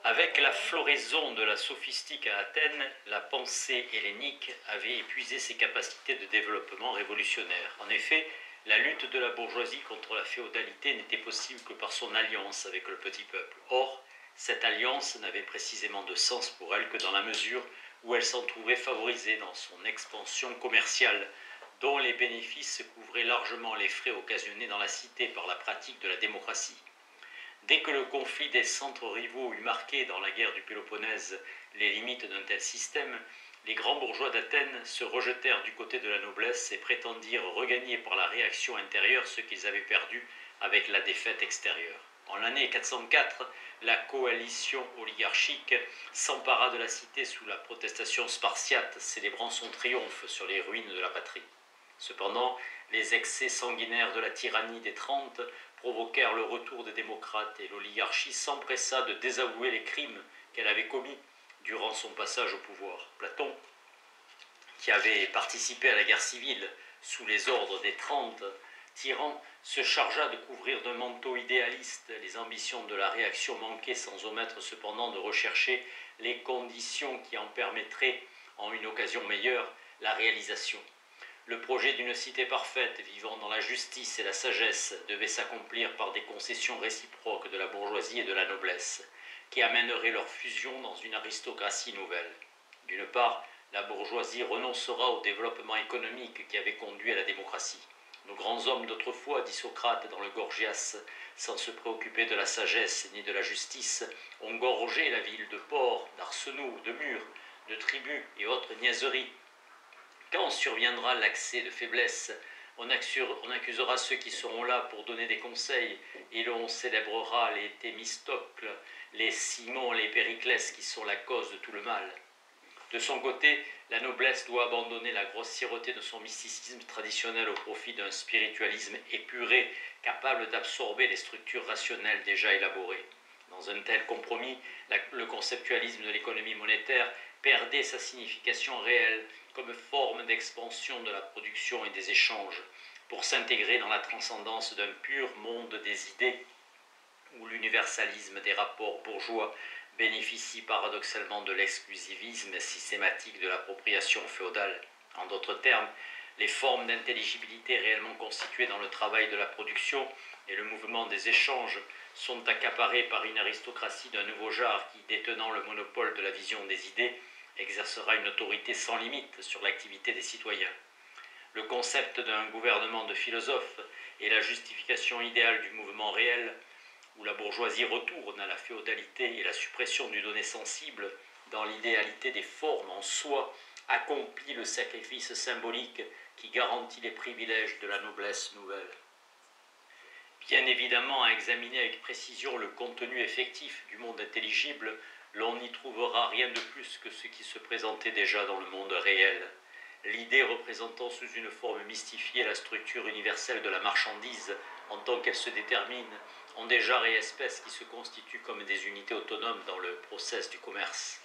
Avec la floraison de la sophistique à Athènes, la pensée hellénique avait épuisé ses capacités de développement révolutionnaire. En effet, la lutte de la bourgeoisie contre la féodalité n'était possible que par son alliance avec le petit peuple. Or, cette alliance n'avait précisément de sens pour elle que dans la mesure où elle s'en trouvait favorisée dans son expansion commerciale, dont les bénéfices couvraient largement les frais occasionnés dans la cité par la pratique de la démocratie. Dès que le conflit des centres rivaux eut marqué dans la guerre du Péloponnèse les limites d'un tel système, les grands bourgeois d'Athènes se rejetèrent du côté de la noblesse et prétendirent regagner par la réaction intérieure ce qu'ils avaient perdu avec la défaite extérieure. En l'année 404, la coalition oligarchique s'empara de la cité sous la protestation spartiate, célébrant son triomphe sur les ruines de la patrie. Cependant, les excès sanguinaires de la tyrannie des Trente provoquèrent le retour des démocrates et l'oligarchie s'empressa de désavouer les crimes qu'elle avait commis durant son passage au pouvoir. Platon, qui avait participé à la guerre civile sous les ordres des 30 tyrans, se chargea de couvrir d'un manteau idéaliste les ambitions de la réaction manquée sans omettre cependant de rechercher les conditions qui en permettraient, en une occasion meilleure, la réalisation. Le projet d'une cité parfaite, vivant dans la justice et la sagesse, devait s'accomplir par des concessions réciproques de la bourgeoisie et de la noblesse, qui amèneraient leur fusion dans une aristocratie nouvelle. D'une part, la bourgeoisie renoncera au développement économique qui avait conduit à la démocratie. Nos grands hommes d'autrefois, dit Socrate dans le Gorgias, sans se préoccuper de la sagesse ni de la justice, ont gorgé la ville de porcs, d'arsenaux, de murs, de tributs et autres niaiseries. Quand surviendra l'accès de faiblesse, on accusera ceux qui seront là pour donner des conseils, et l'on célébrera les Thémistocles, les Simon, les Périclès qui sont la cause de tout le mal. De son côté, la noblesse doit abandonner la grossièreté de son mysticisme traditionnel au profit d'un spiritualisme épuré, capable d'absorber les structures rationnelles déjà élaborées. Dans un tel compromis, le conceptualisme de l'économie monétaire perdait sa signification réelle comme forme d'expansion de la production et des échanges, pour s'intégrer dans la transcendance d'un pur monde des idées, où l'universalisme des rapports bourgeois bénéficie paradoxalement de l'exclusivisme systématique de l'appropriation féodale. En d'autres termes, les formes d'intelligibilité réellement constituées dans le travail de la production et le mouvement des échanges sont accaparées par une aristocratie d'un nouveau genre qui, détenant le monopole de la vision des idées, exercera une autorité sans limite sur l'activité des citoyens. Le concept d'un gouvernement de philosophes est la justification idéale du mouvement réel, où la bourgeoisie retourne à la féodalité et la suppression du donné sensible dans l'idéalité des formes en soi accomplit le sacrifice symbolique qui garantit les privilèges de la noblesse nouvelle. Bien évidemment, à examiner avec précision le contenu effectif du monde intelligible, l'on n'y trouvera rien de plus que ce qui se présentait déjà dans le monde réel. L'idée représentant sous une forme mystifiée la structure universelle de la marchandise en tant qu'elle se détermine, en des genres et espèces qui se constituent comme des unités autonomes dans le process du commerce.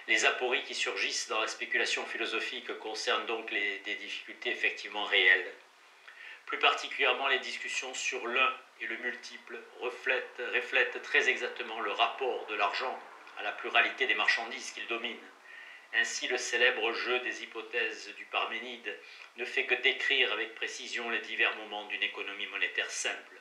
Les apories qui surgissent dans la spéculation philosophique concernent donc des difficultés effectivement réelles. Plus particulièrement, les discussions sur l'un et le multiple reflètent très exactement le rapport de l'argent à la pluralité des marchandises qu'il domine. Ainsi, le célèbre jeu des hypothèses du Parménide ne fait que décrire avec précision les divers moments d'une économie monétaire simple.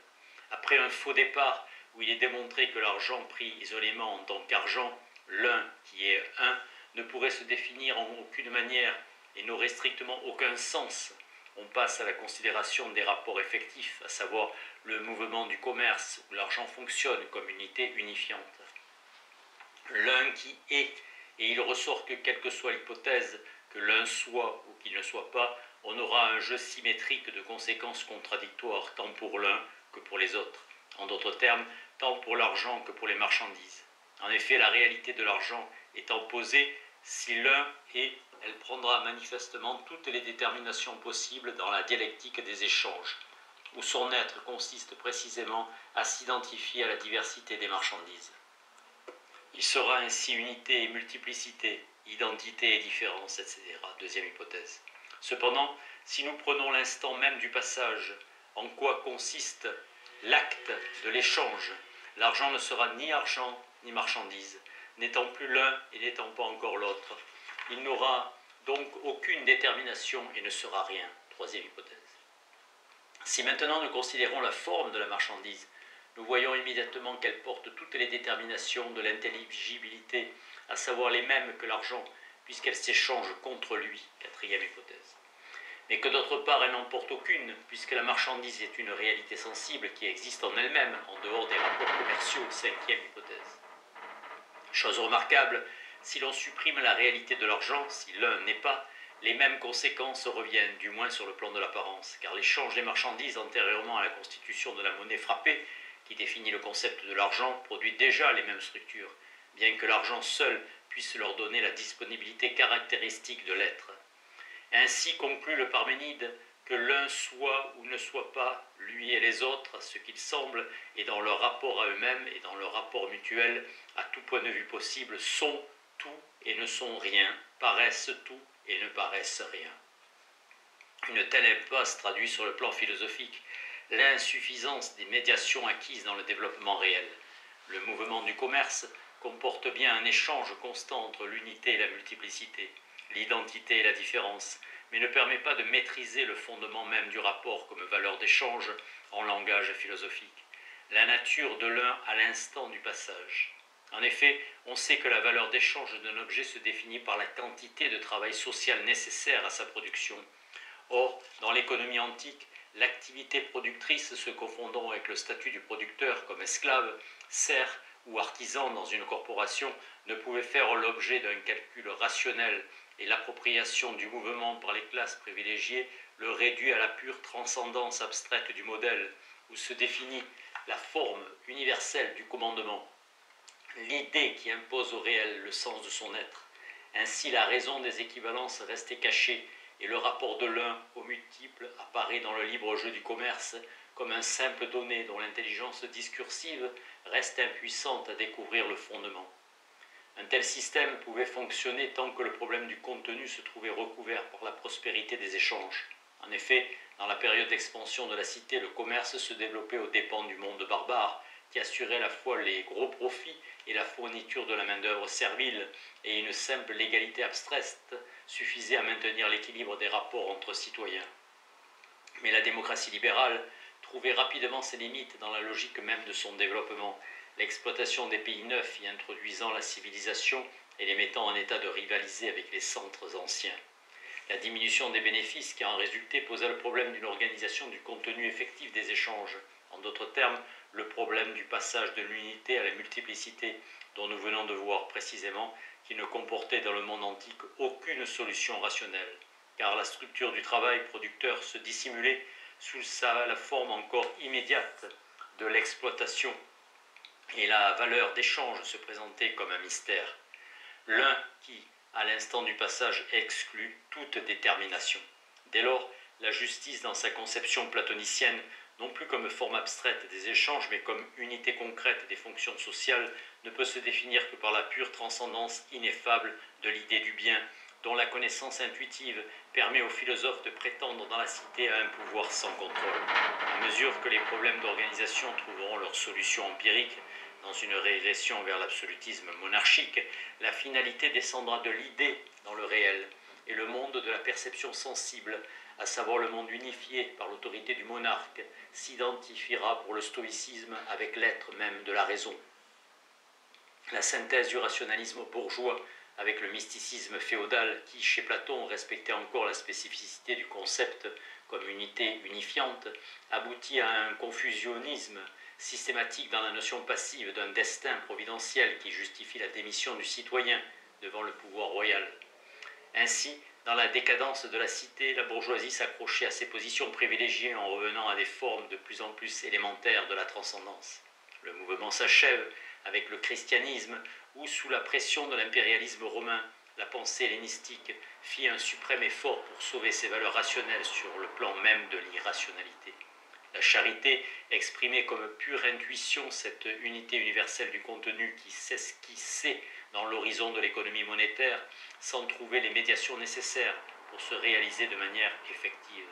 Après un faux départ où il est démontré que l'argent pris isolément en tant qu'argent, l'un qui est un, ne pourrait se définir en aucune manière et n'aurait strictement aucun sens, on passe à la considération des rapports effectifs, à savoir le mouvement du commerce où l'argent fonctionne comme unité unifiante. L'un qui est, et il ressort que quelle que soit l'hypothèse, que l'un soit ou qu'il ne soit pas, on aura un jeu symétrique de conséquences contradictoires tant pour l'un que pour les autres. En d'autres termes, tant pour l'argent que pour les marchandises. En effet, la réalité de l'argent étant posée, si l'un est, elle prendra manifestement toutes les déterminations possibles dans la dialectique des échanges, où son être consiste précisément à s'identifier à la diversité des marchandises. Il sera ainsi unité et multiplicité, identité et différence, etc. Deuxième hypothèse. Cependant, si nous prenons l'instant même du passage, en quoi consiste l'acte de l'échange, l'argent ne sera ni argent ni marchandise, n'étant plus l'un et n'étant pas encore l'autre. Il n'aura donc aucune détermination et ne sera rien. Troisième hypothèse. Si maintenant nous considérons la forme de la marchandise, nous voyons immédiatement qu'elle porte toutes les déterminations de l'intelligibilité, à savoir les mêmes que l'argent, puisqu'elle s'échange contre lui. Quatrième hypothèse. Mais que d'autre part elle n'en porte aucune, puisque la marchandise est une réalité sensible qui existe en elle-même, en dehors des rapports commerciaux. Cinquième hypothèse. Chose remarquable, si l'on supprime la réalité de l'argent, si l'un n'est pas, les mêmes conséquences reviennent, du moins sur le plan de l'apparence, car l'échange des marchandises antérieurement à la constitution de la monnaie frappée, qui définit le concept de l'argent, produit déjà les mêmes structures, bien que l'argent seul puisse leur donner la disponibilité caractéristique de l'être. Ainsi conclut le Parménide que l'un soit ou ne soit pas, lui et les autres, ce qu'il semble, et dans leur rapport à eux-mêmes et dans leur rapport mutuel, à tout point de vue possible, sont tout et ne sont rien, paraissent tout et ne paraissent rien. Une telle impasse traduit sur le plan philosophique l'insuffisance des médiations acquises dans le développement réel. Le mouvement du commerce comporte bien un échange constant entre l'unité et la multiplicité, l'identité et la différence, mais ne permet pas de maîtriser le fondement même du rapport comme valeur d'échange en langage philosophique, la nature de l'un à l'instant du passage. En effet, on sait que la valeur d'échange d'un objet se définit par la quantité de travail social nécessaire à sa production. Or, dans l'économie antique, l'activité productrice se confondant avec le statut du producteur comme esclave, serf ou artisan dans une corporation ne pouvait faire l'objet d'un calcul rationnel et l'appropriation du mouvement par les classes privilégiées le réduit à la pure transcendance abstraite du modèle où se définit la forme universelle du commandement, l'idée qui impose au réel le sens de son être. Ainsi la raison des équivalences restait cachée et le rapport de l'un au multiple apparaît dans le libre jeu du commerce comme un simple donné dont l'intelligence discursive reste impuissante à découvrir le fondement. Un tel système pouvait fonctionner tant que le problème du contenu se trouvait recouvert par la prospérité des échanges. En effet, dans la période d'expansion de la cité, le commerce se développait aux dépens du monde barbare, qui assurait à la fois les gros profits et la fourniture de la main-d'œuvre servile, et une simple légalité abstraite suffisait à maintenir l'équilibre des rapports entre citoyens. Mais la démocratie libérale trouvait rapidement ses limites dans la logique même de son développement, l'exploitation des pays neufs y introduisant la civilisation et les mettant en état de rivaliser avec les centres anciens. La diminution des bénéfices qui en résultait posa le problème d'une organisation du contenu effectif des échanges. En d'autres termes, le problème du passage de l'unité à la multiplicité, dont nous venons de voir précisément qu'il ne comportait dans le monde antique aucune solution rationnelle, car la structure du travail producteur se dissimulait sous la forme encore immédiate de l'exploitation, et la valeur d'échange se présentait comme un mystère. L'un qui, à l'instant du passage, exclut toute détermination. Dès lors, la justice dans sa conception platonicienne, non plus comme forme abstraite des échanges, mais comme unité concrète des fonctions sociales, ne peut se définir que par la pure transcendance ineffable de l'idée du bien, dont la connaissance intuitive permet aux philosophes de prétendre dans la cité à un pouvoir sans contrôle. À mesure que les problèmes d'organisation trouveront leur solution empirique, dans une régression vers l'absolutisme monarchique, la finalité descendra de l'idée dans le réel, et le monde de la perception sensible, à savoir le monde unifié par l'autorité du monarque, s'identifiera pour le stoïcisme avec l'être même de la raison. La synthèse du rationalisme bourgeois avec le mysticisme féodal qui, chez Platon, respectait encore la spécificité du concept comme unité unifiante, aboutit à un confusionnisme systématique dans la notion passive d'un destin providentiel qui justifie la démission du citoyen devant le pouvoir royal. Ainsi, dans la décadence de la cité, la bourgeoisie s'accrochait à ses positions privilégiées en revenant à des formes de plus en plus élémentaires de la transcendance. Le mouvement s'achève avec le christianisme, où, sous la pression de l'impérialisme romain, la pensée hellénistique fit un suprême effort pour sauver ses valeurs rationnelles sur le plan même de l'irrationalité. La charité exprimait comme pure intuition cette unité universelle du contenu qui s'esquissait dans l'horizon de l'économie monétaire sans trouver les médiations nécessaires pour se réaliser de manière effective.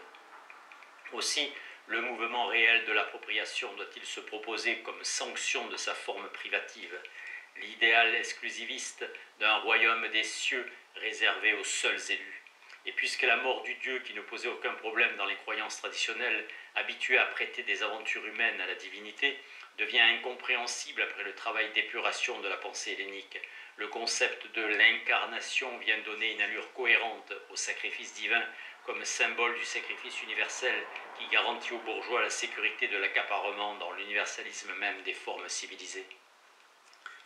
Aussi, le mouvement réel de l'appropriation doit-il se proposer comme sanction de sa forme privative. l'idéal exclusiviste d'un royaume des cieux réservé aux seuls élus. Et puisque la mort du Dieu, qui ne posait aucun problème dans les croyances traditionnelles, habitué à prêter des aventures humaines à la divinité, devient incompréhensible après le travail d'épuration de la pensée hellénique, le concept de l'incarnation vient donner une allure cohérente au sacrifice divin comme symbole du sacrifice universel qui garantit aux bourgeois la sécurité de l'accaparement dans l'universalisme même des formes civilisées.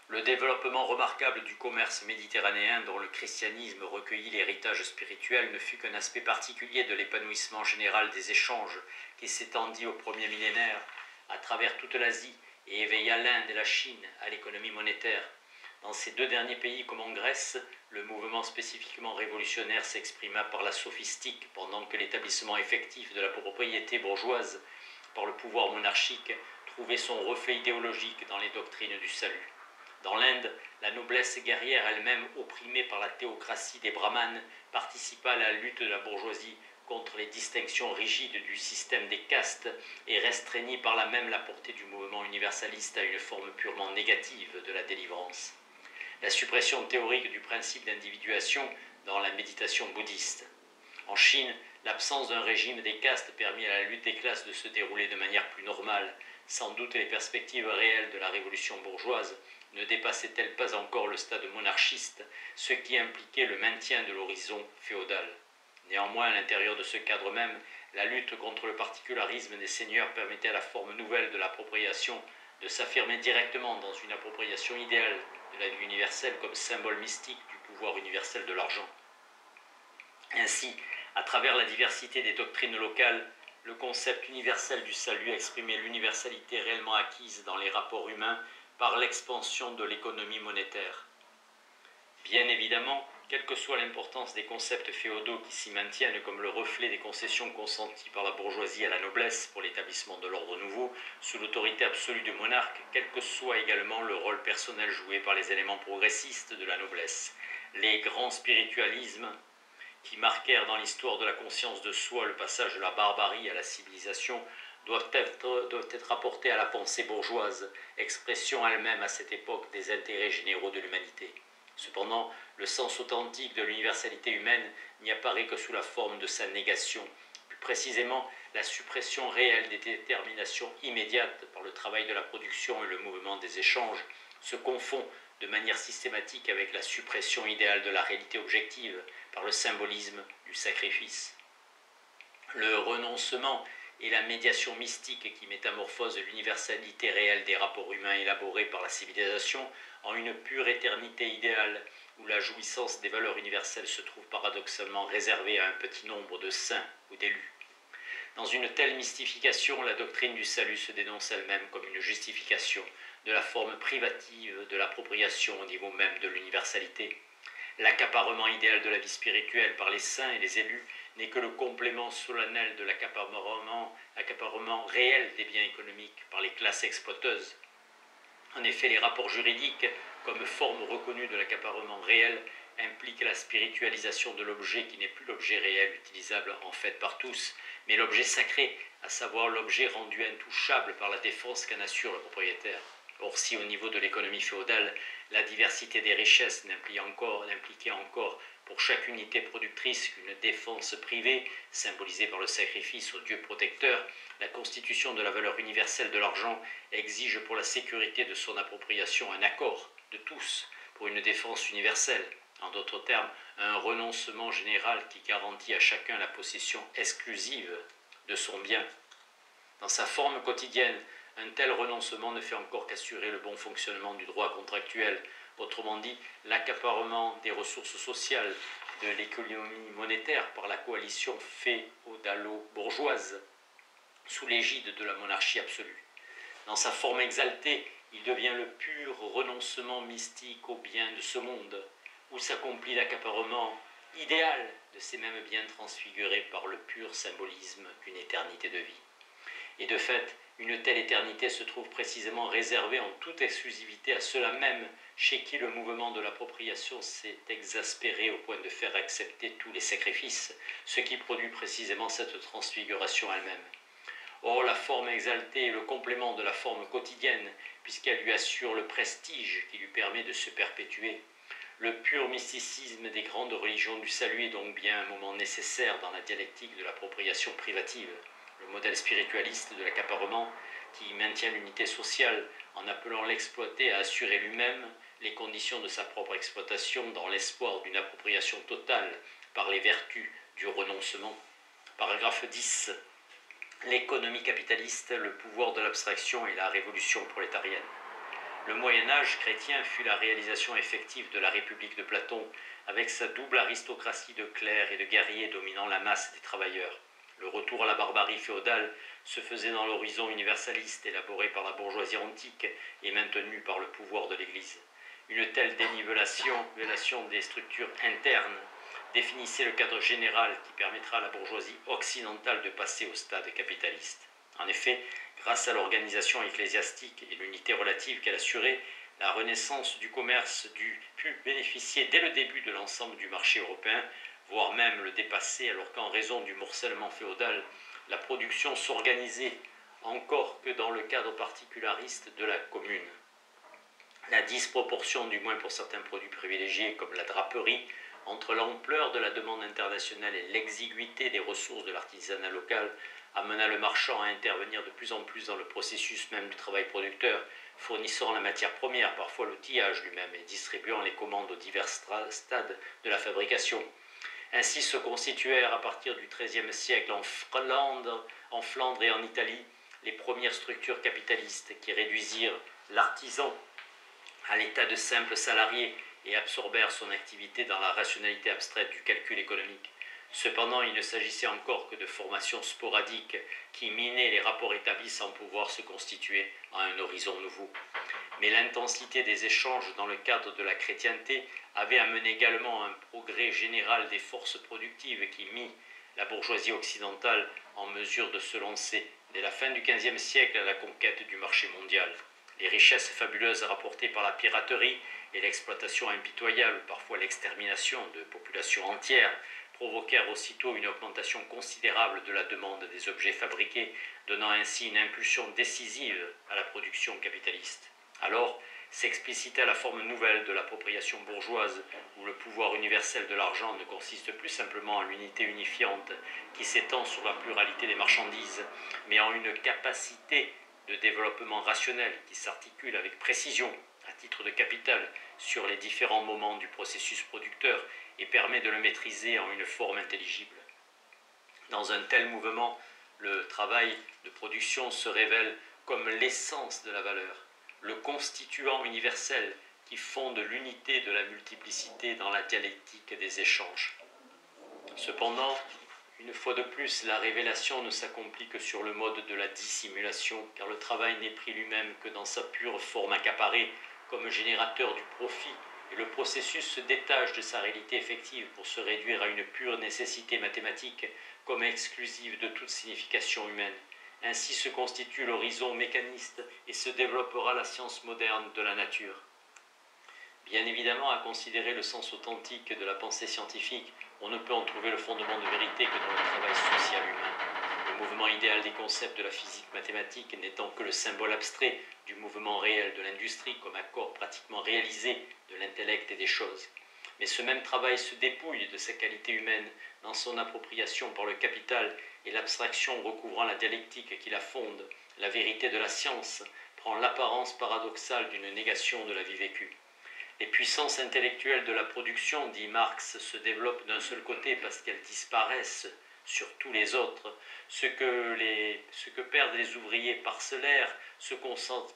Le développement remarquable du commerce méditerranéen dont le christianisme recueillit l'héritage spirituel ne fut qu'un aspect particulier de l'épanouissement général des échanges qui s'étendit au premier millénaire à travers toute l'Asie et éveilla l'Inde et la Chine à l'économie monétaire. Dans ces deux derniers pays comme en Grèce, le mouvement spécifiquement révolutionnaire s'exprima par la sophistique pendant que l'établissement effectif de la propriété bourgeoise par le pouvoir monarchique trouvait son reflet idéologique dans les doctrines du salut. Dans l'Inde, la noblesse guerrière elle-même opprimée par la théocratie des brahmanes participa à la lutte de la bourgeoisie contre les distinctions rigides du système des castes et restreignit par là même la portée du mouvement universaliste à une forme purement négative de la délivrance. La suppression théorique du principe d'individuation dans la méditation bouddhiste. En Chine, l'absence d'un régime des castes permit à la lutte des classes de se dérouler de manière plus normale. Sans doute les perspectives réelles de la révolution bourgeoise ne dépassaient-elles pas encore le stade monarchiste, ce qui impliquait le maintien de l'horizon féodal. Néanmoins, à l'intérieur de ce cadre même, la lutte contre le particularisme des seigneurs permettait à la forme nouvelle de l'appropriation de s'affirmer directement dans une appropriation idéale de la vie universelle comme symbole mystique du pouvoir universel de l'argent. Ainsi, à travers la diversité des doctrines locales, le concept universel du salut exprimait l'universalité réellement acquise dans les rapports humains par l'expansion de l'économie monétaire. Bien évidemment, quelle que soit l'importance des concepts féodaux qui s'y maintiennent comme le reflet des concessions consenties par la bourgeoisie à la noblesse pour l'établissement de l'ordre nouveau, sous l'autorité absolue du monarque, quel que soit également le rôle personnel joué par les éléments progressistes de la noblesse, les grands spiritualismes qui marquèrent dans l'histoire de la conscience de soi le passage de la barbarie à la civilisation, doivent être apportés à la pensée bourgeoise, expression elle-même à cette époque des intérêts généraux de l'humanité. Cependant, le sens authentique de l'universalité humaine n'y apparaît que sous la forme de sa négation, plus précisément la suppression réelle des déterminations immédiates par le travail de la production et le mouvement des échanges se confond de manière systématique avec la suppression idéale de la réalité objective par le symbolisme du sacrifice. Le renoncement et la médiation mystique qui métamorphose l'universalité réelle des rapports humains élaborés par la civilisation en une pure éternité idéale où la jouissance des valeurs universelles se trouve paradoxalement réservée à un petit nombre de saints ou d'élus. Dans une telle mystification, la doctrine du salut se dénonce elle-même comme une justification de la forme privative de l'appropriation au niveau même de l'universalité. L'accaparement idéal de la vie spirituelle par les saints et les élus n'est que le complément solennel de l'accaparement réel des biens économiques par les classes exploiteuses. En effet, les rapports juridiques, comme forme reconnue de l'accaparement réel, impliquent la spiritualisation de l'objet qui n'est plus l'objet réel utilisable en fait par tous, mais l'objet sacré, à savoir l'objet rendu intouchable par la défense qu'en assure le propriétaire. Or, si au niveau de l'économie féodale, la diversité des richesses n'impliquait encore pour chaque unité productrice qu'une défense privée, symbolisée par le sacrifice au Dieu protecteur, la constitution de la valeur universelle de l'argent exige pour la sécurité de son appropriation un accord de tous pour une défense universelle. En d'autres termes, un renoncement général qui garantit à chacun la possession exclusive de son bien. Dans sa forme quotidienne, un tel renoncement ne fait encore qu'assurer le bon fonctionnement du droit contractuel, autrement dit l'accaparement des ressources sociales de l'économie monétaire par la coalition féodalo-bourgeoise sous l'égide de la monarchie absolue. Dans sa forme exaltée, il devient le pur renoncement mystique aux biens de ce monde, où s'accomplit l'accaparement idéal de ces mêmes biens transfigurés par le pur symbolisme d'une éternité de vie. Et de fait, une telle éternité se trouve précisément réservée en toute exclusivité à ceux-là même chez qui le mouvement de l'appropriation s'est exaspéré au point de faire accepter tous les sacrifices, ce qui produit précisément cette transfiguration elle-même. Or, la forme exaltée est le complément de la forme quotidienne, puisqu'elle lui assure le prestige qui lui permet de se perpétuer. Le pur mysticisme des grandes religions du salut est donc bien un moment nécessaire dans la dialectique de l'appropriation privative. Le modèle spiritualiste de l'accaparement, qui maintient l'unité sociale en appelant l'exploité à assurer lui-même les conditions de sa propre exploitation dans l'espoir d'une appropriation totale par les vertus du renoncement. Paragraphe 10. L'économie capitaliste, le pouvoir de l'abstraction et la révolution prolétarienne. Le Moyen-Âge chrétien fut la réalisation effective de la République de Platon, avec sa double aristocratie de clercs et de guerriers dominant la masse des travailleurs. Le retour à la barbarie féodale se faisait dans l'horizon universaliste élaboré par la bourgeoisie antique et maintenu par le pouvoir de l'Église. Une telle dénivellation des structures internes définissait le cadre général qui permettra à la bourgeoisie occidentale de passer au stade capitaliste. En effet, grâce à l'organisation ecclésiastique et l'unité relative qu'elle assurait, la renaissance du commerce put bénéficier dès le début de l'ensemble du marché européen, voire même le dépasser, alors qu'en raison du morcellement féodal, la production s'organisait encore que dans le cadre particulariste de la commune. La disproportion, du moins pour certains produits privilégiés comme la draperie, entre l'ampleur de la demande internationale et l'exiguïté des ressources de l'artisanat local amena le marchand à intervenir de plus en plus dans le processus même du travail producteur, fournissant la matière première, parfois l'outillage lui-même, et distribuant les commandes aux divers stades de la fabrication. Ainsi se constituèrent à partir du XIIIe siècle en Flandre et en Italie les premières structures capitalistes qui réduisirent l'artisan à l'état de simple salarié et absorbèrent son activité dans la rationalité abstraite du calcul économique. Cependant, il ne s'agissait encore que de formations sporadiques qui minaient les rapports établis sans pouvoir se constituer à un horizon nouveau. Mais l'intensité des échanges dans le cadre de la chrétienté avait amené également un progrès général des forces productives qui mit la bourgeoisie occidentale en mesure de se lancer dès la fin du XVe siècle à la conquête du marché mondial. Les richesses fabuleuses rapportées par la piraterie et l'exploitation impitoyable, parfois l'extermination de populations entières, provoquèrent aussitôt une augmentation considérable de la demande des objets fabriqués, donnant ainsi une impulsion décisive à la production capitaliste. Alors s'explicita la forme nouvelle de l'appropriation bourgeoise, où le pouvoir universel de l'argent ne consiste plus simplement en l'unité unifiante qui s'étend sur la pluralité des marchandises, mais en une capacité de développement rationnel qui s'articule avec précision à titre de capital sur les différents moments du processus producteur et permet de le maîtriser en une forme intelligible. Dans un tel mouvement, le travail de production se révèle comme l'essence de la valeur, le constituant universel qui fonde l'unité de la multiplicité dans la dialectique des échanges. Cependant, une fois de plus, la révélation ne s'accomplit que sur le mode de la dissimulation, car le travail n'est pris lui-même que dans sa pure forme accaparée, comme générateur du profit, et le processus se détache de sa réalité effective pour se réduire à une pure nécessité mathématique, comme exclusive de toute signification humaine. Ainsi se constitue l'horizon mécaniste et se développera la science moderne de la nature. Bien évidemment, à considérer le sens authentique de la pensée scientifique, on ne peut en trouver le fondement de vérité que dans le travail social humain. Le mouvement idéal des concepts de la physique mathématique n'étant que le symbole abstrait du mouvement réel de l'industrie comme accord pratiquement réalisé de l'intellect et des choses. Mais ce même travail se dépouille de sa qualité humaine dans son appropriation par le capital et l'abstraction recouvrant la dialectique qui la fonde, la vérité de la science, prend l'apparence paradoxale d'une négation de la vie vécue. Les puissances intellectuelles de la production, dit Marx, se développent d'un seul côté parce qu'elles disparaissent sur tous les autres. Ce que perdent les ouvriers parcellaires se concentre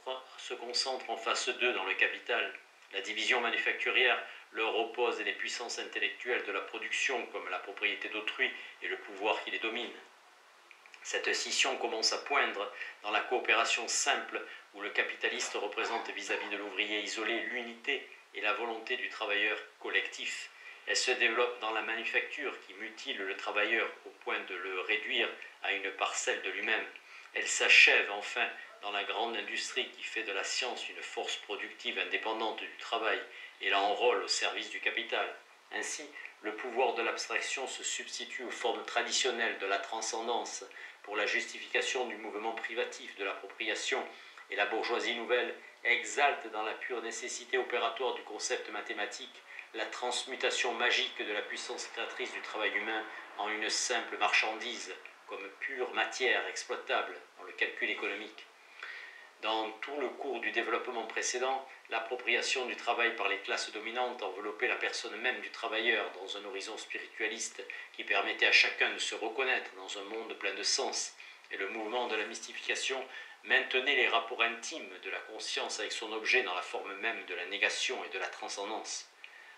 en face d'eux dans le capital. La division manufacturière leur oppose les puissances intellectuelles de la production comme la propriété d'autrui et le pouvoir qui les domine. Cette scission commence à poindre dans la coopération simple où le capitaliste représente vis-à-vis de l'ouvrier isolé l'unité et la volonté du travailleur collectif. Elle se développe dans la manufacture qui mutile le travailleur au point de le réduire à une parcelle de lui-même. Elle s'achève enfin dans la grande industrie qui fait de la science une force productive indépendante du travail et l'enrôle au service du capital. Ainsi, le pouvoir de l'abstraction se substitue aux formes traditionnelles de la transcendance pour la justification du mouvement privatif de l'appropriation, et la bourgeoisie nouvelle exalte dans la pure nécessité opératoire du concept mathématique la transmutation magique de la puissance créatrice du travail humain en une simple marchandise, comme pure matière exploitable dans le calcul économique. Dans tout le cours du développement précédent, l'appropriation du travail par les classes dominantes enveloppait la personne même du travailleur dans un horizon spiritualiste qui permettait à chacun de se reconnaître dans un monde plein de sens, et le mouvement de la mystification maintenait les rapports intimes de la conscience avec son objet dans la forme même de la négation et de la transcendance.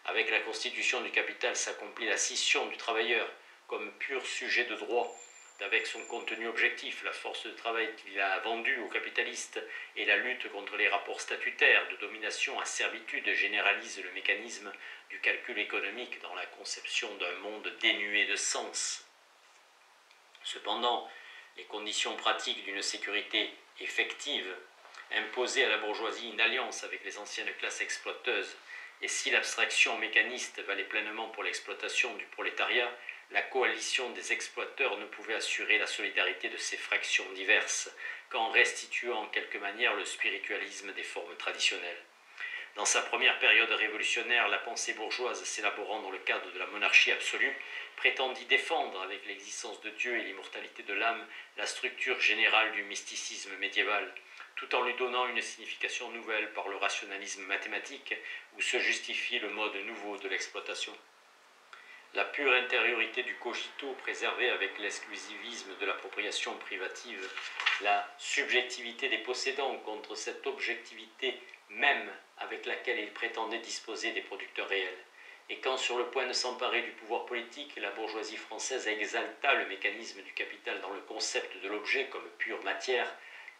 Avec la constitution du capital s'accomplit la scission du travailleur comme pur sujet de droit, avec son contenu objectif, la force de travail qu'il a vendue aux capitalistes et la lutte contre les rapports statutaires de domination à servitude généralise le mécanisme du calcul économique dans la conception d'un monde dénué de sens. Cependant, les conditions pratiques d'une sécurité effective imposaient à la bourgeoisie une alliance avec les anciennes classes exploiteuses, et si l'abstraction mécaniste valait pleinement pour l'exploitation du prolétariat, la coalition des exploiteurs ne pouvait assurer la solidarité de ces fractions diverses qu'en restituant en quelque manière le spiritualisme des formes traditionnelles. Dans sa première période révolutionnaire, la pensée bourgeoise, s'élaborant dans le cadre de la monarchie absolue, prétendit défendre, avec l'existence de Dieu et l'immortalité de l'âme, la structure générale du mysticisme médiéval, tout en lui donnant une signification nouvelle par le rationalisme mathématique, où se justifie le mode nouveau de l'exploitation. La pure intériorité du cogito préservée avec l'exclusivisme de l'appropriation privative, la subjectivité des possédants contre cette objectivité même avec laquelle ils prétendaient disposer des producteurs réels. Et quand, sur le point de s'emparer du pouvoir politique, la bourgeoisie française exalta le mécanisme du capital dans le concept de l'objet comme pure matière,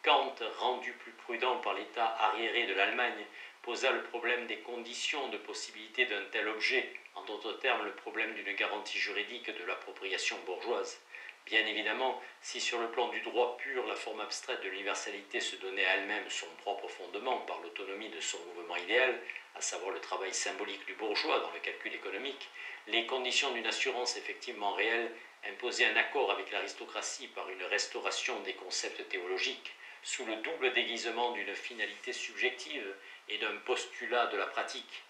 Kant, rendu plus prudent par l'état arriéré de l'Allemagne, posa le problème des conditions de possibilité d'un tel objet, en d'autres termes le problème d'une garantie juridique de l'appropriation bourgeoise. Bien évidemment, si sur le plan du droit pur, la forme abstraite de l'universalité se donnait à elle-même son propre fondement par l'autonomie de son mouvement idéal, à savoir le travail symbolique du bourgeois dans le calcul économique, les conditions d'une assurance effectivement réelle imposaient un accord avec l'aristocratie par une restauration des concepts théologiques, sous le double déguisement d'une finalité subjective et d'un postulat de la pratique.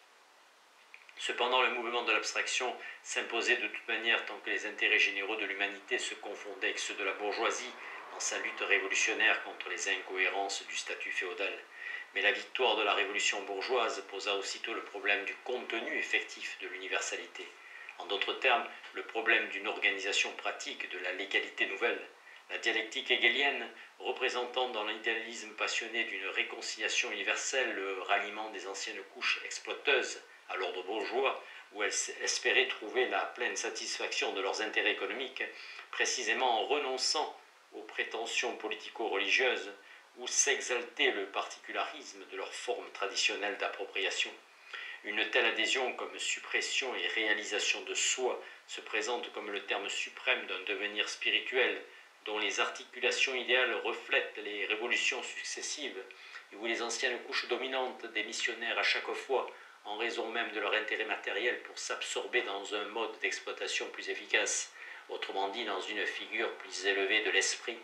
Cependant, le mouvement de l'abstraction s'imposait de toute manière tant que les intérêts généraux de l'humanité se confondaient avec ceux de la bourgeoisie dans sa lutte révolutionnaire contre les incohérences du statut féodal. Mais la victoire de la révolution bourgeoise posa aussitôt le problème du contenu effectif de l'universalité. En d'autres termes, le problème d'une organisation pratique de la légalité nouvelle. La dialectique hegelienne, représentant dans l'idéalisme passionné d'une réconciliation universelle le ralliement des anciennes couches exploiteuses à l'ordre bourgeois, où elles espéraient trouver la pleine satisfaction de leurs intérêts économiques, précisément en renonçant aux prétentions politico-religieuses, où s'exaltait le particularisme de leur forme traditionnelle d'appropriation. Une telle adhésion comme suppression et réalisation de soi se présente comme le terme suprême d'un devenir spirituel, dont les articulations idéales reflètent les révolutions successives, et où les anciennes couches dominantes démissionnèrent à chaque fois, en raison même de leur intérêt matériel, pour s'absorber dans un mode d'exploitation plus efficace, autrement dit dans une figure plus élevée de l'esprit.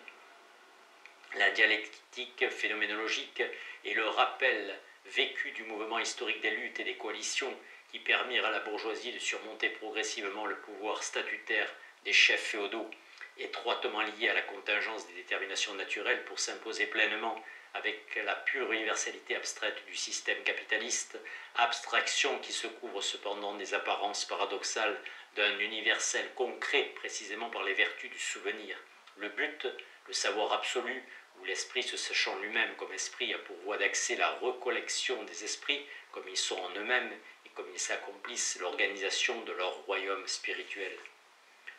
La dialectique phénoménologique est le rappel vécu du mouvement historique des luttes et des coalitions qui permirent à la bourgeoisie de surmonter progressivement le pouvoir statutaire des chefs féodaux, étroitement lié à la contingence des déterminations naturelles pour s'imposer pleinement avec la pure universalité abstraite du système capitaliste, abstraction qui se couvre cependant des apparences paradoxales d'un universel concret précisément par les vertus du souvenir. Le but, le savoir absolu, où l'esprit se sachant lui-même comme esprit a pour voie d'accès la recollection des esprits comme ils sont en eux-mêmes et comme ils s'accomplissent l'organisation de leur royaume spirituel.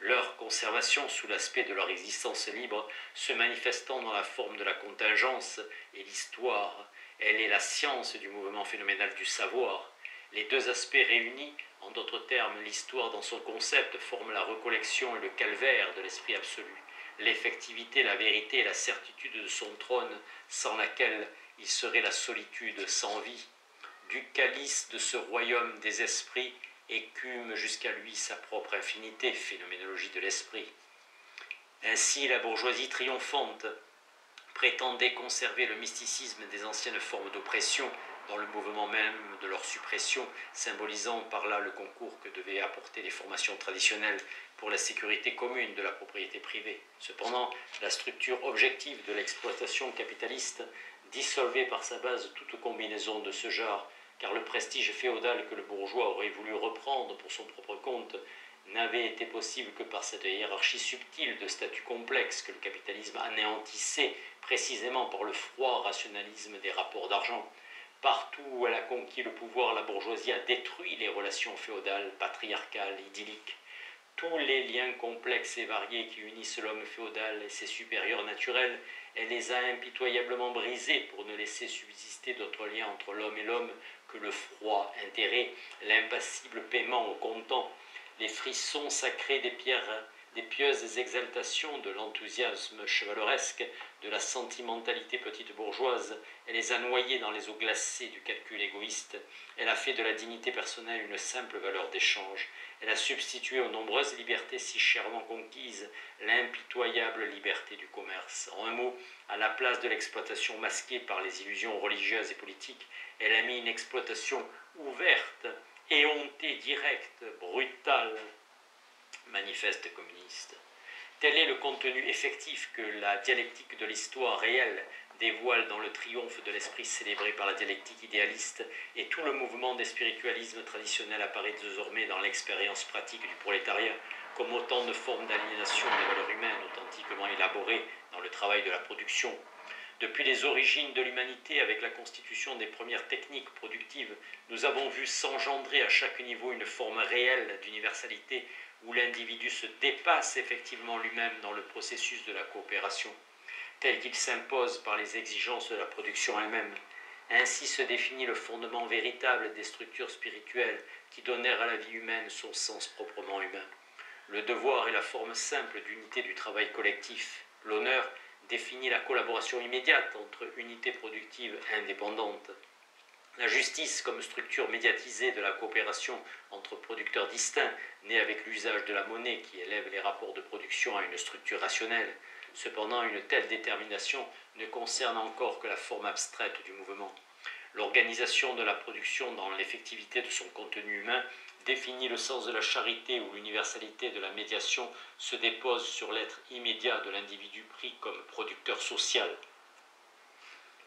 Leur conservation sous l'aspect de leur existence libre se manifestant dans la forme de la contingence et l'histoire, elle est la science du mouvement phénoménal du savoir. Les deux aspects réunis, en d'autres termes l'histoire dans son concept, forment la recollection et le calvaire de l'esprit absolu, l'effectivité, la vérité et la certitude de son trône, sans laquelle il serait la solitude sans vie. Du calice de ce royaume des esprits écume jusqu'à lui sa propre infinité, phénoménologie de l'esprit. Ainsi, la bourgeoisie triomphante prétendait conserver le mysticisme des anciennes formes d'oppression dans le mouvement même de leur suppression, symbolisant par là le concours que devaient apporter les formations traditionnelles pour la sécurité commune de la propriété privée. Cependant, la structure objective de l'exploitation capitaliste dissolvait par sa base toute combinaison de ce genre, car le prestige féodal que le bourgeois aurait voulu reprendre pour son propre compte n'avait été possible que par cette hiérarchie subtile de statuts complexes que le capitalisme anéantissait précisément par le froid rationalisme des rapports d'argent. Partout où elle a conquis le pouvoir, la bourgeoisie a détruit les relations féodales, patriarcales, idylliques. Tous les liens complexes et variés qui unissent l'homme féodal et ses supérieurs naturels, elle les a impitoyablement brisés pour ne laisser subsister d'autres liens entre l'homme et l'homme que le froid intérêt, l'impassible paiement au comptant, les frissons sacrés des pieuses exaltations de l'enthousiasme chevaleresque, de la sentimentalité petite bourgeoise. Elle les a noyés dans les eaux glacées du calcul égoïste. Elle a fait de la dignité personnelle une simple valeur d'échange. Elle a substitué aux nombreuses libertés si chèrement conquises l'impitoyable liberté du commerce. En un mot, à la place de l'exploitation masquée par les illusions religieuses et politiques, elle a mis une exploitation ouverte, éhontée, directe, brutale, manifeste communiste. Tel est le contenu effectif que la dialectique de l'histoire réelle dévoile dans le triomphe de l'esprit célébré par la dialectique idéaliste, et tout le mouvement des spiritualismes traditionnels apparaît désormais dans l'expérience pratique du prolétariat comme autant de formes d'aliénation des valeurs humaines authentiquement élaborées dans le travail de la production. Depuis les origines de l'humanité, avec la constitution des premières techniques productives, nous avons vu s'engendrer à chaque niveau une forme réelle d'universalité où l'individu se dépasse effectivement lui-même dans le processus de la coopération, tel qu'il s'impose par les exigences de la production elle-même. Ainsi se définit le fondement véritable des structures spirituelles qui donnèrent à la vie humaine son sens proprement humain. Le devoir est la forme simple d'unité du travail collectif. L'honneur définit la collaboration immédiate entre unités productives indépendantes. La justice comme structure médiatisée de la coopération entre producteurs distincts, née avec l'usage de la monnaie qui élève les rapports de production à une structure rationnelle. Cependant, une telle détermination ne concerne encore que la forme abstraite du mouvement. L'organisation de la production dans l'effectivité de son contenu humain définit le sens de la charité où l'universalité de la médiation se dépose sur l'être immédiat de l'individu pris comme producteur social.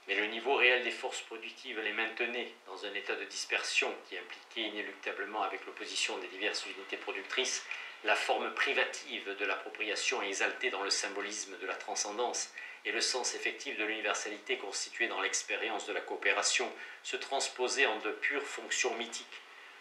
Mais le niveau réel des forces productives les maintenait dans un état de dispersion qui impliquait inéluctablement, avec l'opposition des diverses unités productrices, la forme privative de l'appropriation exaltée dans le symbolisme de la transcendance, et le sens effectif de l'universalité constitué dans l'expérience de la coopération se transposait en de pures fonctions mythiques.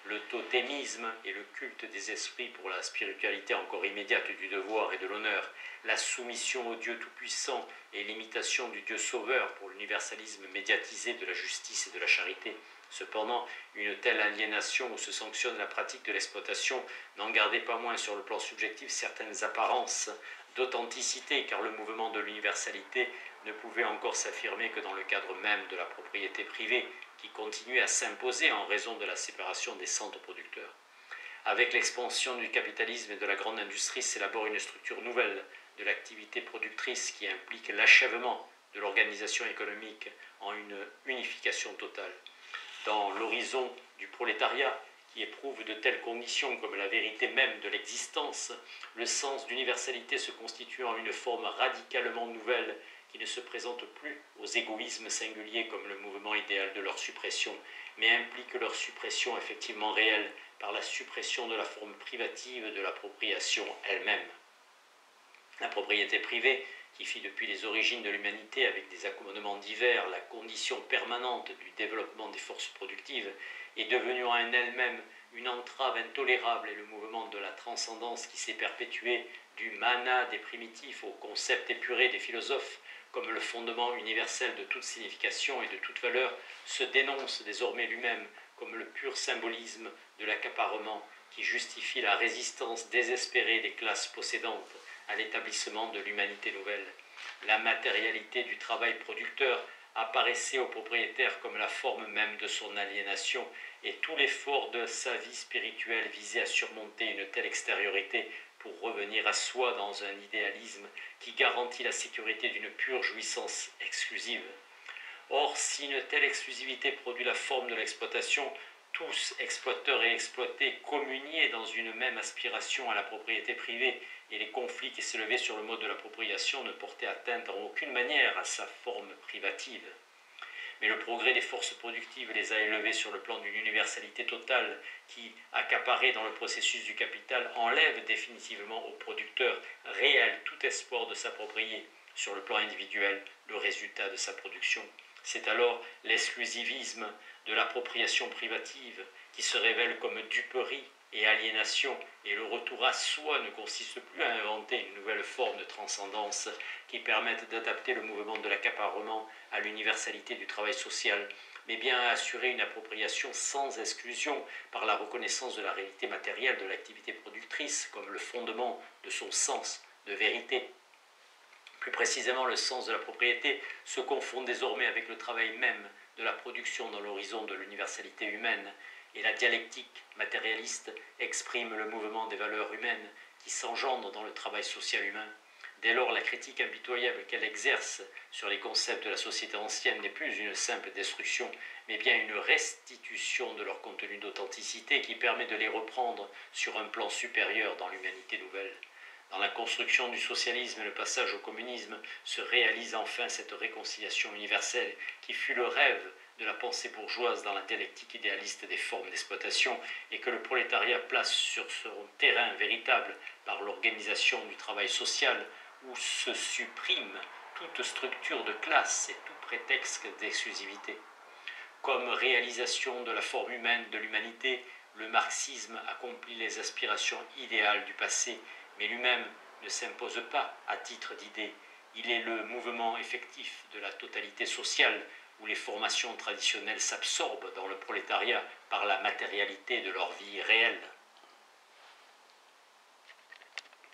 Le totémisme et le culte des esprits pour la spiritualité encore immédiate du devoir et de l'honneur, la soumission au Dieu tout-puissant et l'imitation du Dieu sauveur pour l'universalisme médiatisé de la justice et de la charité. Cependant, une telle aliénation où se sanctionne la pratique de l'exploitation n'en gardait pas moins sur le plan subjectif certaines apparences d'authenticité, car le mouvement de l'universalité ne pouvait encore s'affirmer que dans le cadre même de la propriété privée, qui continuait à s'imposer en raison de la séparation des centres producteurs. Avec l'expansion du capitalisme et de la grande industrie s'élabore une structure nouvelle de l'activité productrice qui implique l'achèvement de l'organisation économique en une unification totale. Dans l'horizon du prolétariat, qui éprouve de telles conditions comme la vérité même de l'existence, le sens d'universalité se constitue en une forme radicalement nouvelle qui ne se présente plus aux égoïsmes singuliers comme le mouvement idéal de leur suppression, mais implique leur suppression effectivement réelle par la suppression de la forme privative de l'appropriation elle-même. La propriété privée, qui fit depuis les origines de l'humanité avec des accommodements divers la condition permanente du développement des forces productives, est devenue en elle-même une entrave intolérable, et le mouvement de la transcendance qui s'est perpétué du mana des primitifs au concept épuré des philosophes comme le fondement universel de toute signification et de toute valeur se dénonce désormais lui-même comme le pur symbolisme de l'accaparement qui justifie la résistance désespérée des classes possédantes à l'établissement de l'humanité nouvelle. La matérialité du travail producteur apparaissait au propriétaire comme la forme même de son aliénation, et tout l'effort de sa vie spirituelle visait à surmonter une telle extériorité pour revenir à soi dans un idéalisme qui garantit la sécurité d'une pure jouissance exclusive. Or, si une telle exclusivité produit la forme de l'exploitation, tous, exploiteurs et exploités, communiaient dans une même aspiration à la propriété privée, et les conflits qui s'élevaient sur le mode de l'appropriation ne portaient atteinte en aucune manière à sa forme privative. Mais le progrès des forces productives les a élevés sur le plan d'une universalité totale qui, accaparée dans le processus du capital, enlève définitivement au producteur réel tout espoir de s'approprier, sur le plan individuel, le résultat de sa production. C'est alors l'exclusivisme de l'appropriation privative qui se révèle comme duperie et aliénation, et le retour à soi ne consiste plus à inventer une nouvelle forme de transcendance qui permette d'adapter le mouvement de l'accaparement à l'universalité du travail social, mais bien à assurer une appropriation sans exclusion par la reconnaissance de la réalité matérielle de l'activité productrice comme le fondement de son sens de vérité. Plus précisément, le sens de la propriété se confond désormais avec le travail même de la production dans l'horizon de l'universalité humaine, et la dialectique matérialiste exprime le mouvement des valeurs humaines qui s'engendrent dans le travail social humain. Dès lors, la critique impitoyable qu'elle exerce sur les concepts de la société ancienne n'est plus une simple destruction, mais bien une restitution de leur contenu d'authenticité qui permet de les reprendre sur un plan supérieur dans l'humanité nouvelle. Dans la construction du socialisme et le passage au communisme se réalise enfin cette réconciliation universelle qui fut le rêve de la pensée bourgeoise dans la dialectique idéaliste des formes d'exploitation et que le prolétariat place sur son terrain véritable par l'organisation du travail social où se supprime toute structure de classe et tout prétexte d'exclusivité. Comme réalisation de la forme humaine de l'humanité, le marxisme accomplit les aspirations idéales du passé, mais lui-même ne s'impose pas à titre d'idée. Il est le mouvement effectif de la totalité sociale où les formations traditionnelles s'absorbent dans le prolétariat par la matérialité de leur vie réelle.